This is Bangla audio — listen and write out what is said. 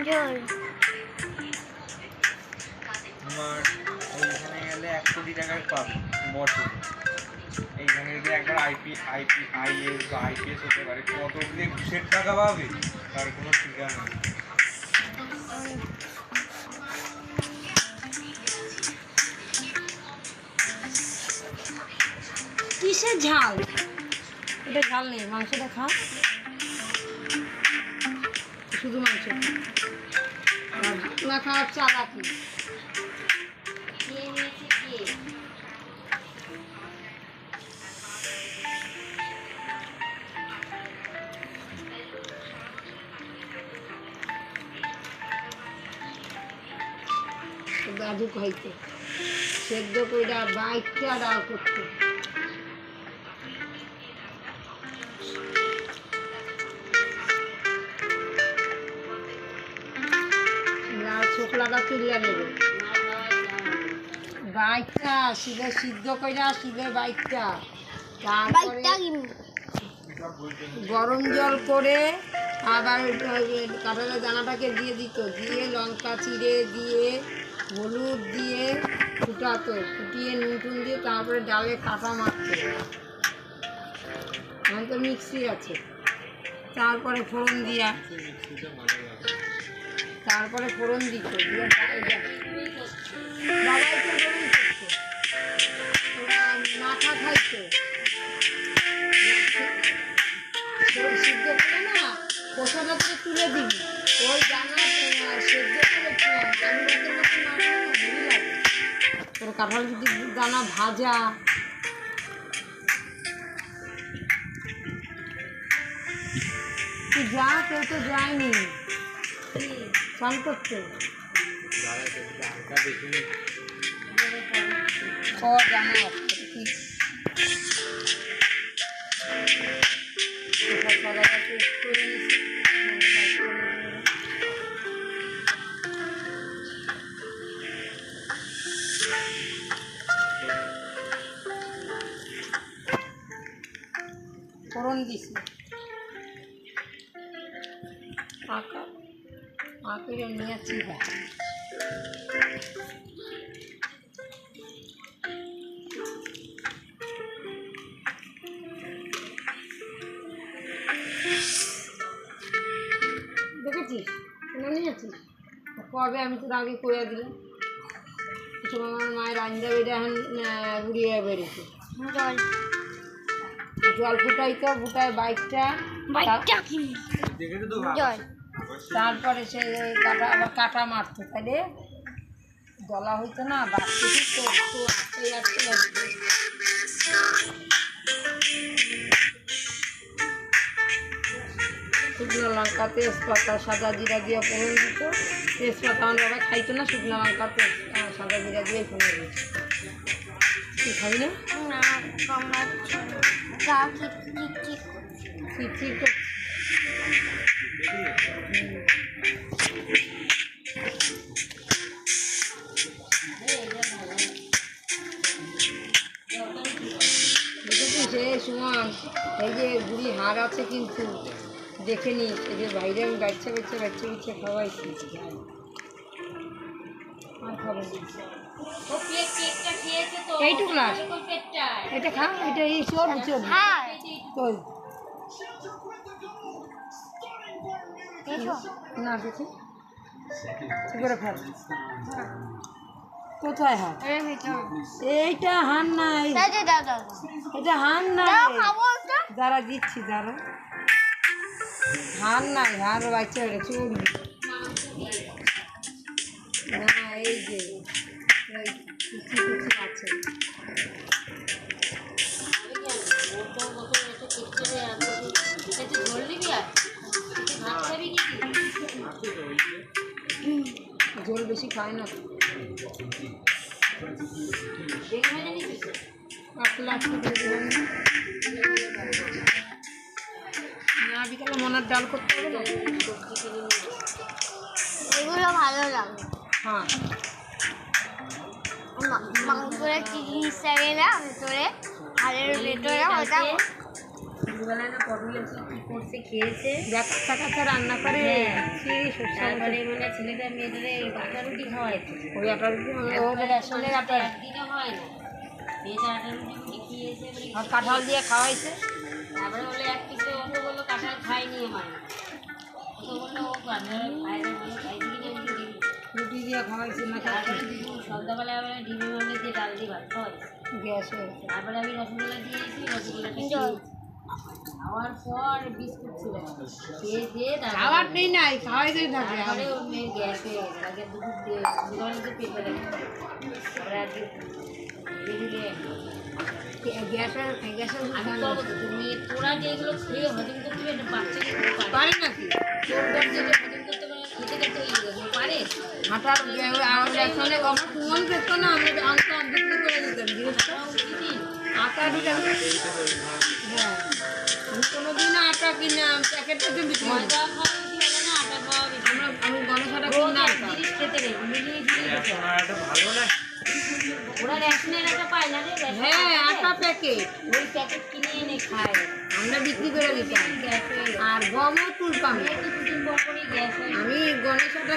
জল তোমার এইখানে গেলে 1 কোটি টাকার পাবে বছর। এইখানে যদি একবার আইএস বা আইপিএস হতে পারে, কত দিনে ঘুষের টাকা পাবে তার কোনো ঠিকানা নেই। কিসের ঝাল? এটা ঝাল নেই, মাংসটা খা, শুধু মাংস না খাওয়ার চালাকি। দাদু খাইতে সেদ্ধ কইরা বাইকটা ডাল করতে। লাল ছোকলাটা তুলিয়া নেবে, বাইকটা শিলে সিদ্ধ কইরা শিলে বাইকটা, তারপরে গরম জল করে আবার কাঁঠালের দানাটাকে দিয়ে দিত, দিয়ে লঙ্কা চিড়ে দিয়ে হলুদ দিয়ে ফুটাতো, ফুটিয়ে নুন টুন দিয়ে তারপরে ডালে কাটা মারতো। এখন তো মিক্সি আছে, তারপরে ফোড়ন দিয়া, তারপরে ফোড়ন দিত, দিয়ে বাবাই তো ফোড়ন করতো, ওরা মাথা খাইতো সিদ্ধ করে না, খোসাটা থেকে তুলে দিবি, ওই দানা সেদ্ধ করে আলু ভাতের মতো না ভুলি লাগে। তোর কাঁঠাল যদি দানা ভাজা, তুই যা, কেউ তো যায়নি স্নান করতে। ও জানা ফোড়ন দিছি, আঁকা আঁকে নিয়ে চিবা দেখেছিস কেন নিয়েছিস? কবে আমি তোর আগে করে দিলাম, সময় আমার মায়ের আঞ্জা বেড়ে এখন উড়িয়ে বেড়েছে। জল জল ফুটাইতো, ফুটায় বাইকটা জল তারপরে সে কাটা আবার কাটা মারতো, তাইলে দলা হইতো না, বাড়তে তো আস্তে আস্তে আসবে। শুকনো লঙ্কা তেজপাতা সাদা জিরা দিয়ে ফোড়ন দিত, তেজপাতা আমার বাবা খাইতো না, শুকনো লঙ্কা সাদা জিরা দিয়ে ফোড়ন দিত। তুই খাবি না? ঠিক দেখেছিস রে সুমন, এই যে বুড়ি হাড় আছে কিন্তু দেখে নিস, এই যে বাইরে আমি বাচ্চা খাওয়াইছি, আর খাবো এইটুকু না, এটা খা, এটা এই চল তোল না দেখি কি করে খাব, কোথায় হাত? এইটা হান নাই, এটা হান নাই, যারা দিচ্ছি যারা হান নাই, হার বাচ্চা হয়ে চড়বি না, এই যে কুচি কুচি আছে। ঝোল বেশি খায় না, না বিকালে মনের ডাল করতে হবে না, এগুলো ভালো লাগে। হ্যাঁ মাংসের কি জিনিস থাকে না ভেতরে, হাড়ের ভেতরে ওটা ছোটবেলায় না পটলের কি করছে খেয়েছে, কাঁচা কাঁচা রান্না করে তারপরে মানে ছেলেটা মেয়েটারে আটা রুটি খাওয়াইছে, ওই আটা রুটি ও রেশনের আটা একদিনে হয় না, মেয়েটা আটা রুটি খেয়েছে, আর কাঁঠাল দিয়ে খাওয়াইছে। তারপরে বলে এক পিসে অত বললো কাঁঠাল খাইনি আমার, অত বললো ও কাঁঠাল খায় না, বলো খাইছি কিনা আমি দিই, রুটি দিয়ে খাওয়াইছে না তারপরে সন্ধ্যাবেলা আবার ডিমের মামলে দিয়ে ডাল দিয়ে ভাত খাওয়াইছে, গ্যাস হয়েছে। তারপরে আমি রসগোল্লা দিয়েছি, রসগোল্লাটা খাওয়ার পর বিস্কুট ছিল খেয়ে দিয়ে খাবার নেই নাই খাওয়াইতেই থাকে। তারপরে ওর মেয়ের গ্যাস হয়ে গেছে, আগে দুপুর দিয়ে দুপুরে পেটে রাখে, তারপরে আজকে ধীরে ধীরে গ্যাসের গ্যাসের আমি করবো তো, তুমি তোরা যেগুলো খেয়ে হজম করতে পারে একটা বাচ্চা পারে নাকি? তোর বর যেটা হজম করতে পারে খেতে খেতে পারে আটার রেশনে আমার কুমন খেত না, আমরা আটা বিক্রি করে দিতাম জিনিসটা। আটা দিতাম, হ্যাঁ আমি কোনোদিন আটা কিনে প্যাকেটটা তো বিক্রি করি। ময়দা খাওয়া বেশি ভালো না, আটা খাওয়া বেশি ভালো। আমি গণেশ আটা রোজ কিনে এক আনতাম। জিনিস খেতে নেই, মিলিয়ে ঝুলিয়ে খেতে এখন হয়। আর একটা ভালো না। ওরা রেশনের আটা পায় না রে, হ্যাঁ আটা প্যাকেট ওই প্যাকেট কিনে এনে খায়, আমরা বিক্রি করে দিতাম। গ্যাস হয়ে গেছে। আর গমও তুলতাম। দুদিন পর পরই গ্যাস হয়ে আমি গণেশ আটা